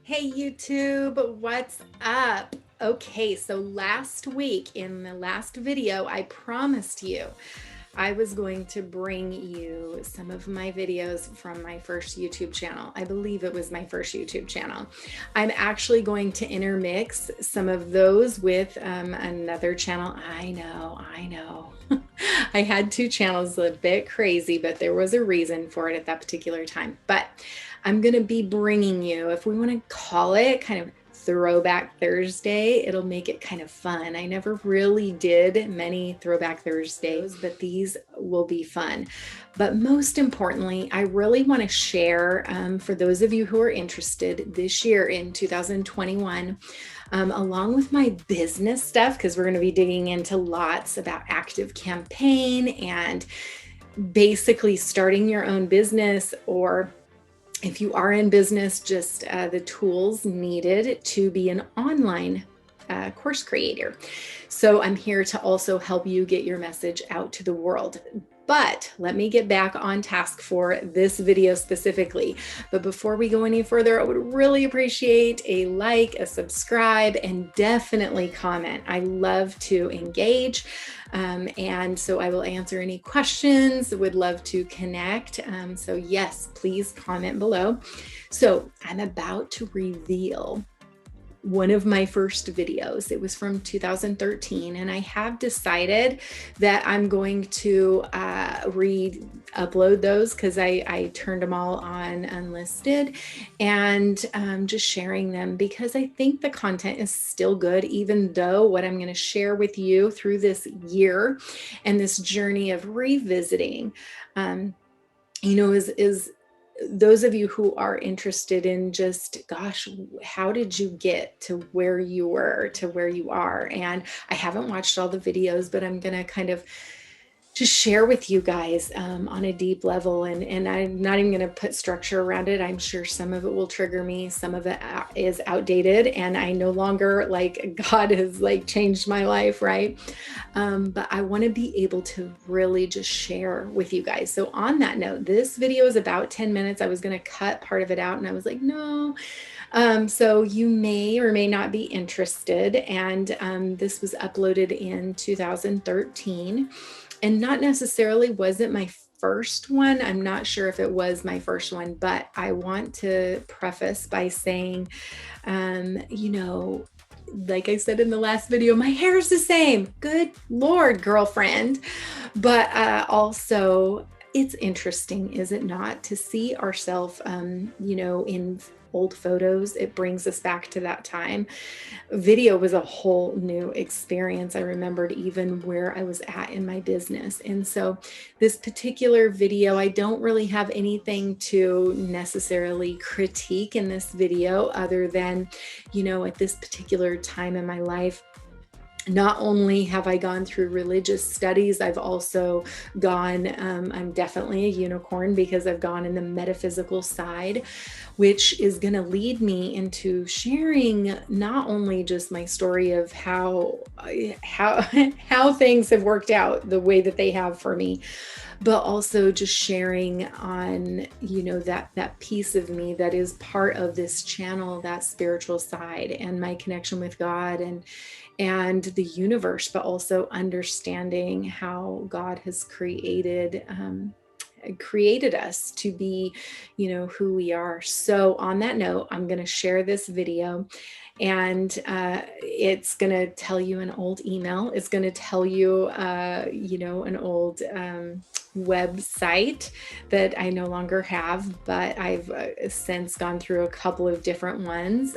Hey YouTube, what's up? Okay, so last week in the last video, I promised you I was going to bring you some of my videos from my first YouTube channel. I believe it was my first YouTube channel. I'm actually going to intermix some of those with another channel. I know. I had two channels, a bit crazy, but there was a reason for it at that particular time. But I'm going to be bringing you, if we want to call it kind of Throwback Thursday, it'll make it kind of fun. I never really did many Throwback Thursdays, but these will be fun. But most importantly, I really want to share for those of you who are interested this year in 2021, along with my business stuff, because we're going to be digging into lots about active campaign and basically starting your own business, or if you are in business, just the tools needed to be an online course creator. So I'm here to also help you get your message out to the world. But let me get back on task for this video specifically. But before we go any further, I would really appreciate a like, a subscribe, and definitely comment. I love to engage. And so I will answer any questions, would love to connect. So yes, please comment below. So I'm about to reveal one of my first videos. It was from 2013, and I have decided that I'm going to re-upload those because I turned them all on unlisted, and just sharing them because I think the content is still good, even though what I'm going to share with you through this year and this journey of revisiting, is those of you who are interested in just, gosh, how did you get to where you were, to where you are? And I haven't watched all the videos, but I'm going to kind of just share with you guys on a deep level. And I'm not even going to put structure around it. I'm sure some of it will trigger me. Some of it is outdated, and I no longer, like, God has like changed my life, right? But I want to be able to really just share with you guys. So on that note, this video is about 10 minutes. I was going to cut part of it out, and I was like, no. So you may or may not be interested. And this was uploaded in 2013. And not necessarily wasn't my first one. I'm not sure if it was my first one, but I want to preface by saying, like I said in the last video, my hair is the same. Good Lord, girlfriend. But also, it's interesting, is it not, to see ourselves, in old photos. It brings us back to that time. Video was a whole new experience. I remembered even where I was at in my business. And so this particular video, I don't really have anything to necessarily critique in this video other than, at this particular time in my life, not only have I gone through religious studies, I've also gone, I'm definitely a unicorn because I've gone in the metaphysical side, which is going to lead me into sharing not only just my story of how things have worked out the way that they have for me, but also just sharing on, that piece of me that is part of this channel, that spiritual side and my connection with God and the universe, but also understanding how God has created us to be, who we are. So on that note, I'm going to share this video, and it's going to tell you an old email. It's going to tell you, an old website that I no longer have, but I've since gone through a couple of different ones.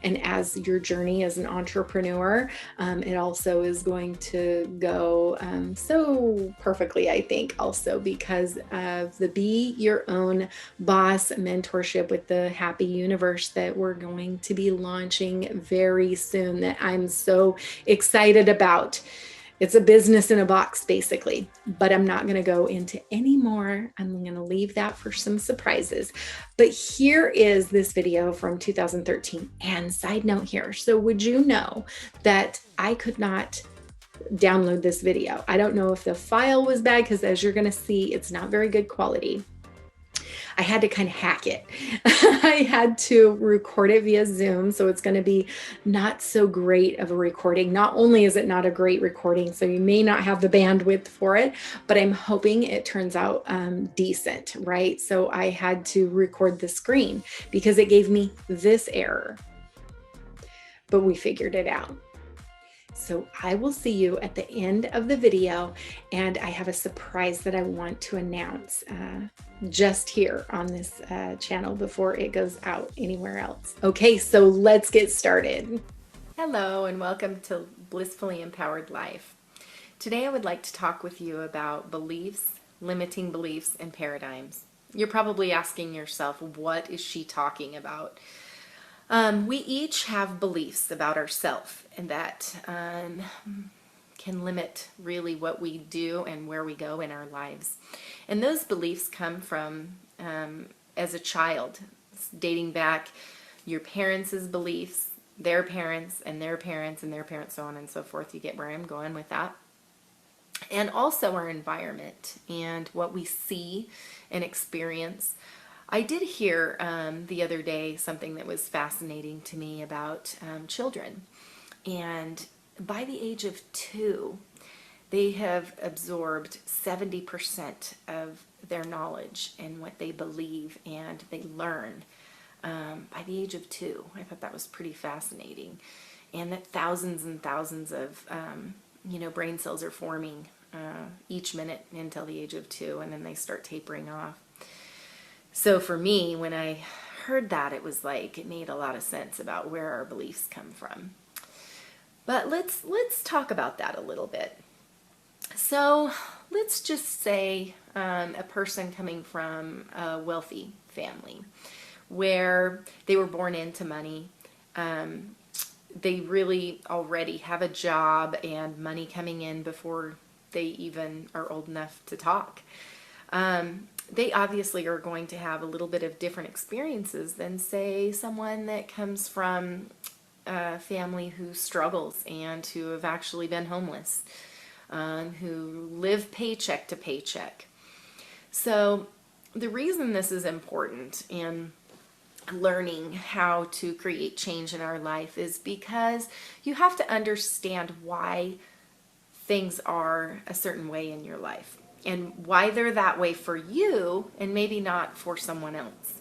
And as your journey as an entrepreneur, it also is going to go so perfectly, I think, also because of the Be Your Own Boss mentorship with the Happy YOUniverse that we're going to be launching very soon, that I'm so excited about. It's a business in a box, basically, but I'm not going to go into any more. I'm going to leave that for some surprises. But here is this video from 2013. And side note here, so would you know that I could not download this video? I don't know if the file was bad, because as you're going to see, it's not very good quality. I had to kind of hack it. I had to record it via Zoom. So it's going to be not so great of a recording. Not only is it not a great recording, so you may not have the bandwidth for it, but I'm hoping it turns out decent, right? So I had to record the screen because it gave me this error, but we figured it out. So I will see you at the end of the video, and I have a surprise that I want to announce just here on this channel before it goes out anywhere else. Okay, so let's get started. Hello, and welcome to Blissfully Empowered Life. Today I would like to talk with you about beliefs, limiting beliefs, and paradigms. You're probably asking yourself, what is she talking about? We each have beliefs about ourselves, and that can limit really what we do and where we go in our lives. And those beliefs come from as a child, dating back your parents' beliefs, their parents, and their parents, and their parents, so on and so forth. You get where I'm going with that. And also our environment and what we see and experience. I did hear the other day something that was fascinating to me about children. And by the age of 2, they have absorbed 70% of their knowledge and what they believe and they learn by the age of 2. I thought that was pretty fascinating. And that thousands and thousands of brain cells are forming each minute until the age of 2, and then they start tapering off. So for me, when I heard that, it was like it made a lot of sense about where our beliefs come from. But let's talk about that a little bit. So let's just say a person coming from a wealthy family where they were born into money. They really already have a job and money coming in before they even are old enough to talk. They obviously are going to have a little bit of different experiences than, say, someone that comes from a family who struggles and who have actually been homeless, who live paycheck to paycheck. So the reason this is important in learning how to create change in our life is because you have to understand why things are a certain way in your life, and why they're that way for you and maybe not for someone else.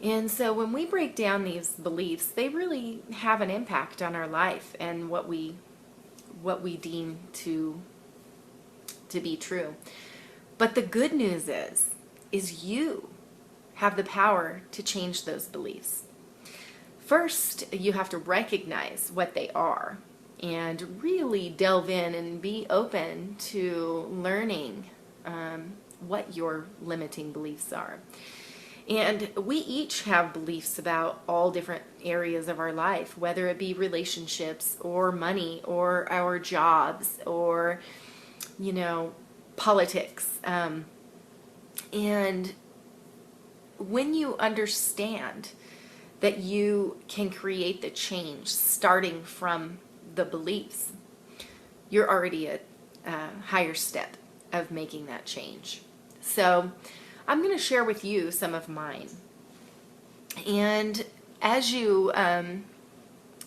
And so when we break down these beliefs, they really have an impact on our life and what we deem to be true. But the good news is you have the power to change those beliefs. First, you have to recognize what they are and really delve in and be open to learning what your limiting beliefs are. And we each have beliefs about all different areas of our life, whether it be relationships or money or our jobs or, politics. And when you understand that you can create the change starting from the beliefs, you're already at a higher step of making that change. So I'm going to share with you some of mine. And as you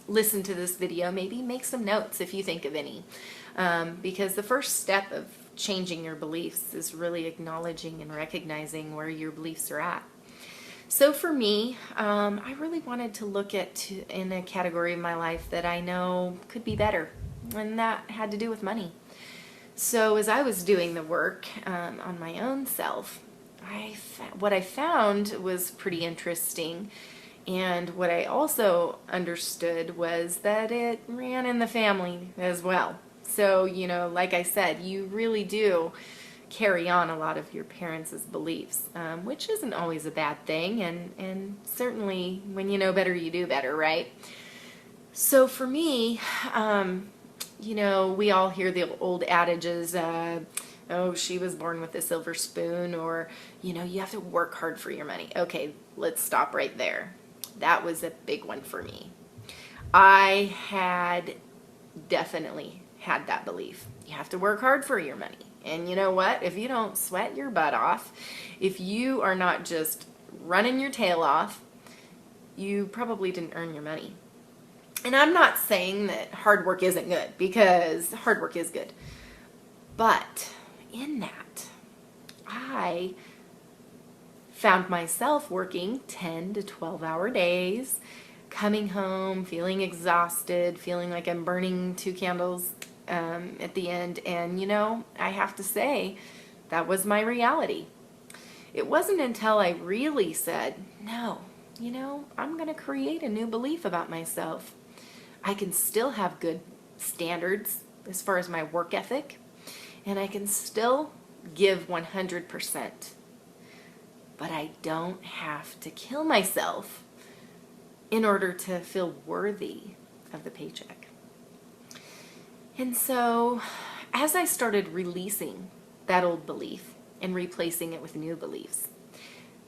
listen to this video, maybe make some notes if you think of any. Because the first step of changing your beliefs is really acknowledging and recognizing where your beliefs are at. So for me, I really wanted to look at in a category of my life that I know could be better, and that had to do with money. So as I was doing the work on my own self, what I found was pretty interesting, and what I also understood was that it ran in the family as well. So, like I said, you really do carry on a lot of your parents' beliefs, which isn't always a bad thing, and certainly when you know better, you do better, right? So for me, we all hear the old adages, oh, she was born with a silver spoon, or, you have to work hard for your money. Okay, let's stop right there. That was a big one for me. I had definitely had that belief. You have to work hard for your money. And you know what? If you don't sweat your butt off, if you are not just running your tail off, you probably didn't earn your money. And I'm not saying that hard work isn't good, because hard work is good. But in that, I found myself working 10 to 12-hour days, coming home feeling exhausted, feeling like I'm burning two candles at the end. And, you know, I have to say, that was my reality. It wasn't until I really said, no, you know, I'm going to create a new belief about myself. I can still have good standards as far as my work ethic, and I can still give 100%. But I don't have to kill myself in order to feel worthy of the paycheck. And so, as I started releasing that old belief and replacing it with new beliefs,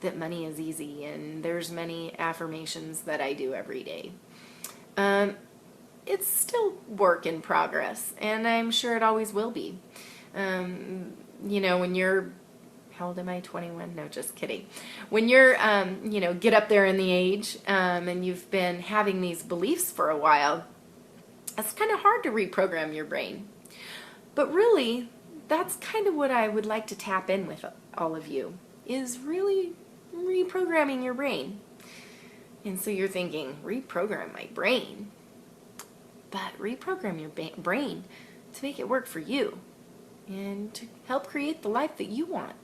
that money is easy, and there's many affirmations that I do every day. It's still work in progress, and I'm sure it always will be. You know, when you're, how old am I, 21? No, just kidding. When you're, you know, get up there in the age, and you've been having these beliefs for a while, it's kind of hard to reprogram your brain. But really, that's kind of what I would like to tap in with all of you, is really reprogramming your brain. And so you're thinking, reprogram my brain? But reprogram your brain to make it work for you and to help create the life that you want.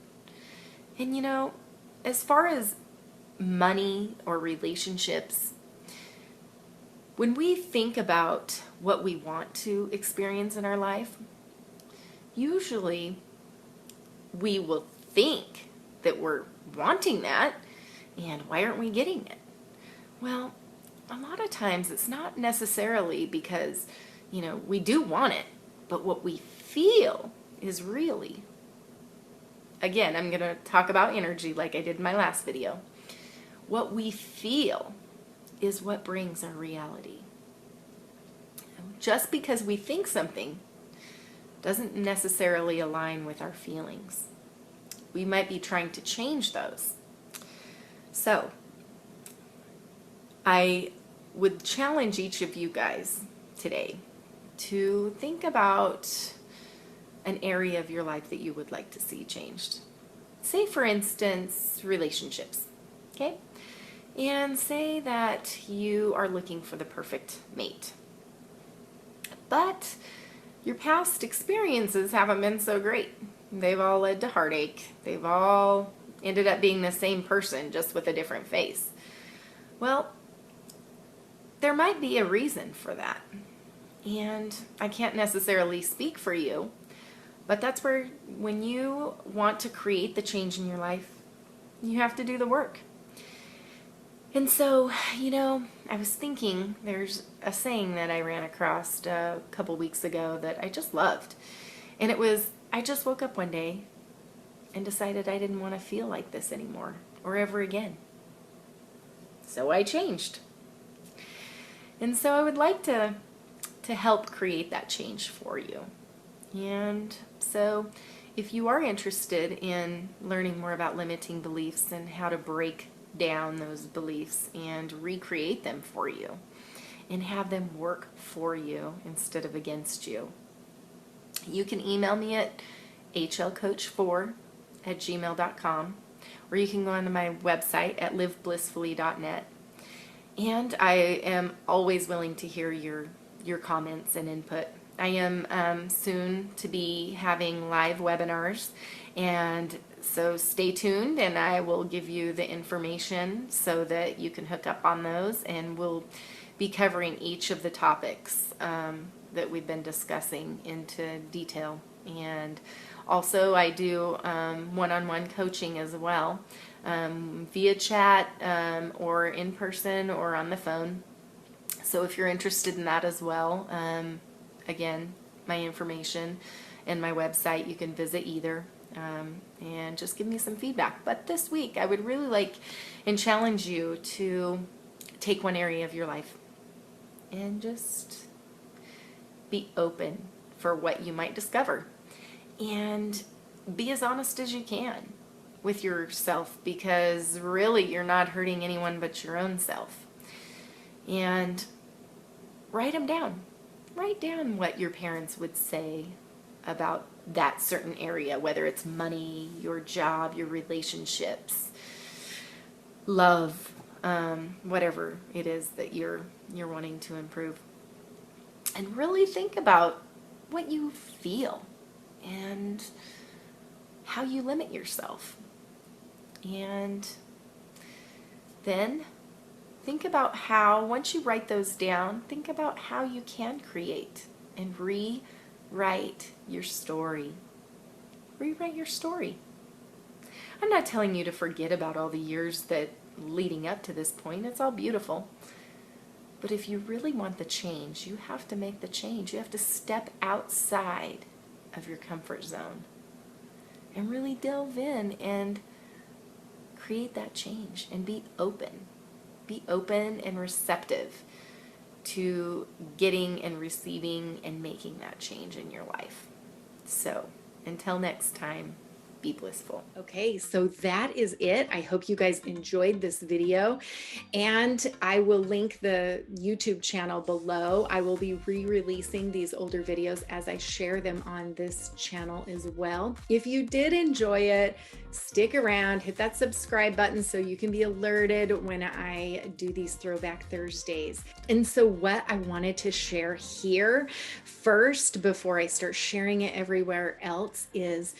And you know, as far as money or relationships, when we think about what we want to experience in our life, usually we will think that we're wanting that, and why aren't we getting it? Well, a lot of times it's not necessarily because, you know, we do want it, but what we feel is really, again, I'm going to talk about energy like I did in my last video. What we feel is what brings our reality. Just because we think something doesn't necessarily align with our feelings. We might be trying to change those. So, I would challenge each of you guys today to think about an area of your life that you would like to see changed. Say, for instance, relationships, okay? And say that you are looking for the perfect mate. But your past experiences haven't been so great. They've all led to heartache. They've all ended up being the same person, just with a different face. Well, there might be a reason for that. And I can't necessarily speak for you, but that's where, when you want to create the change in your life, you have to do the work. And so, you know, I was thinking, there's a saying that I ran across a couple weeks ago that I just loved. And it was, I just woke up one day and decided I didn't want to feel like this anymore or ever again. So I changed. And so I would like to help create that change for you. And so if you are interested in learning more about limiting beliefs and how to break down those beliefs and recreate them for you and have them work for you instead of against you, you can email me at hlcoach4@gmail.com, or you can go onto my website at liveblissfully.net. And I am always willing to hear your comments and input. I am soon to be having live webinars, and so stay tuned, and I will give you the information so that you can hook up on those, and we'll be covering each of the topics that we've been discussing into detail. And also I do one-on-one coaching as well, via chat or in person or on the phone. So if you're interested in that as well, again, my information and my website, you can visit either. And just give me some feedback. But this week, I would really like and challenge you to take one area of your life and just be open for what you might discover. and be as honest as you can with yourself, because really you're not hurting anyone but your own self. And write them down. Write down what your parents would say about that certain area, whether it's money, your job, your relationships, love, whatever it is that you're wanting to improve. And really think about what you feel and how you limit yourself. And then think about how, once you write those down, think about how you can create and rewrite your story. Rewrite your story. I'm not telling you to forget about all the years that leading up to this point. It's all beautiful. But if you really want the change, you have to make the change. You have to step outside of your comfort zone and really delve in and create that change and be open. Be open and receptive to getting and receiving and making that change in your life. So until next time, be blissful. Okay, so that is it. I hope you guys enjoyed this video, and I will link the YouTube channel below. I will be re-releasing these older videos as I share them on this channel as well. If you did enjoy it, stick around, hit that subscribe button so you can be alerted when I do these Throwback Thursdays. And so what I wanted to share here first, before I start sharing it everywhere else, is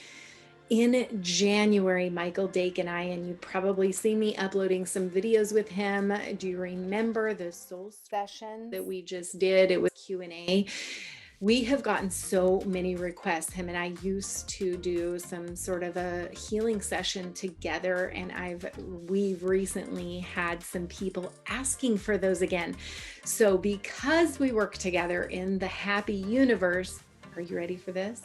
in January, Michael Dake and you probably see me uploading some videos with him. Do you remember the soul session that we just did? It was Q&A. We have gotten so many requests. Him and I used to do some sort of a healing session together, and we've recently had some people asking for those again. So because we work together in the Happy Universe, are you ready for this?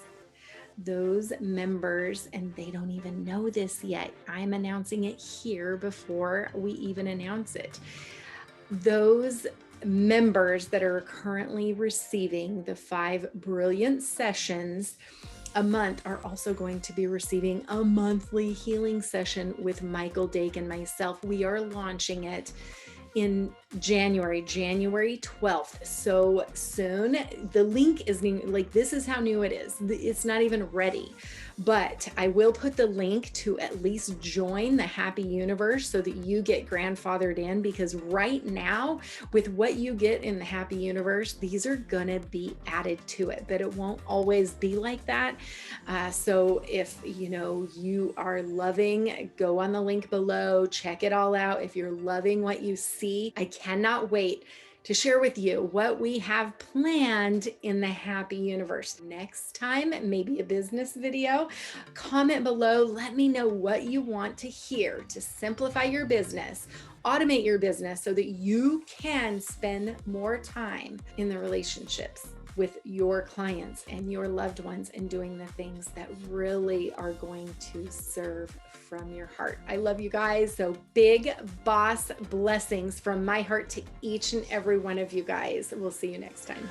Those members, and they don't even know this yet, I'm announcing it here before we even announce it. Those members that are currently receiving the 5 brilliant sessions a month are also going to be receiving a monthly healing session with Michael Dake and myself. We are launching it in January 12th. So soon. The link is like, this is how new it is. It's not even ready, but I will put the link to at least join the Happy Universe so that you get grandfathered in, because right now with what you get in the Happy Universe, these are gonna be added to it, but it won't always be like that. So if you are loving, go on the link below, check it all out. If you're loving what you see, I cannot wait to share with you what we have planned in the Happy Universe. Next time, maybe a business video. Comment below, let me know what you want to hear to simplify your business, automate your business so that you can spend more time in the relationships with your clients and your loved ones and doing the things that really are going to serve from your heart. I love you guys. So big boss blessings from my heart to each and every one of you guys. We'll see you next time.